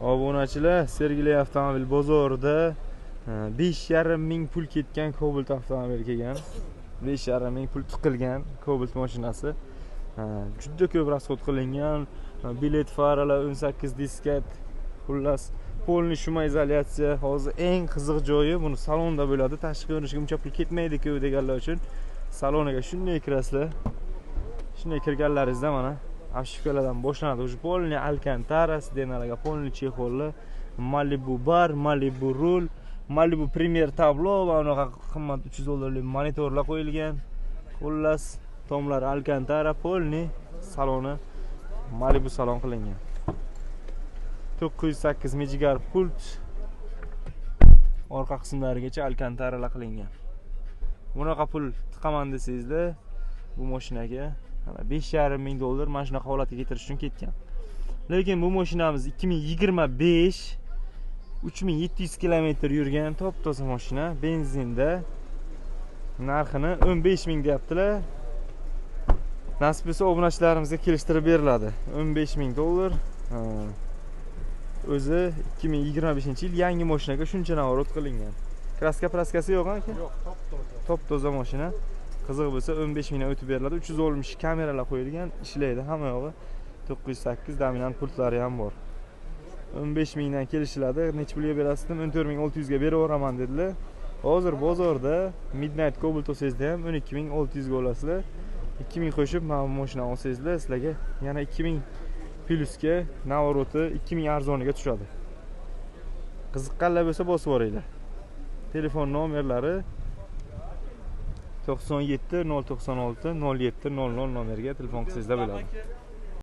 Obunachilar, Sergeli avtomobil bozorida 5,5 ming pul ketgan Cobalt avtomobil kelgan. 5,5 ming pul tiqilgan Cobalt mashinasi. Juda ko'p rasxod qilingan. Bilet faralar 18 diskat. Xullas, polniy shuma izolyatsiya. Hozir eng qiziq joyi buni salonda bo'ladi. Tashqi ko'rinishga uncha pul ketmaydi-ku deganlar uchun saloniga shunday kirasizlar. Shunday kirganlaringizda mana Avshifkalardan boshlanadi. Уже polniy alkantara, sidenalarga polniy chexollar, Malibu bar, Malibu rul, Malibu Premier tablo va unaqa qimmat $300 monitorlar qo'yilgan. Xullas, tomlar alkantara, polniy saloni Malibu salon qilingan. 908 megahertz pult. Orqa qismlarigacha alkantaralar qilingan. Bunaqa pul tiqaman desangizda, bu mashinaga $5,5 ming mana shunaqa holatga keltirish uchun ketgan. Lekin bu mashinamiz 2025 3700 kilometr yurgan top-toza mashina, benzinda. Narxini 15 ming deyaptilar. Nasib bo'lsa obunachilarimizga kelishtirib beriladi. $15 ming. O'zi 2025-yil yangi mashinaga shuncha navorot qilingan. Kraska-praskasi yo'q aka? Yo'q, top-toza. Top-toza mashina. Qiziq bo'lsa 15 mingdan o'tib beriladi. 360 kameralar qo'yilgan, ishlaydi hamma yog'i. 908 dominant pultlari ham bor. 15 mingdan kelishiladi. Nech pulga berasiz dedim, 14600 ga beraveraman dedilar. Hozir bozorda Midnight Cobalt olsangizda ham 12600 ga olasizlar. 2000 qo'shib mana bu mashinani olsangizlar, sizlarga yana 2000 plyusga navoroti 2000 arzoniga tushadi. Qiziqqanlar bo'lsa bosib o'ringlar. Telefon nomerlari 97 096 07 00 nomeriga telefon qilsangizlar bo'ladi.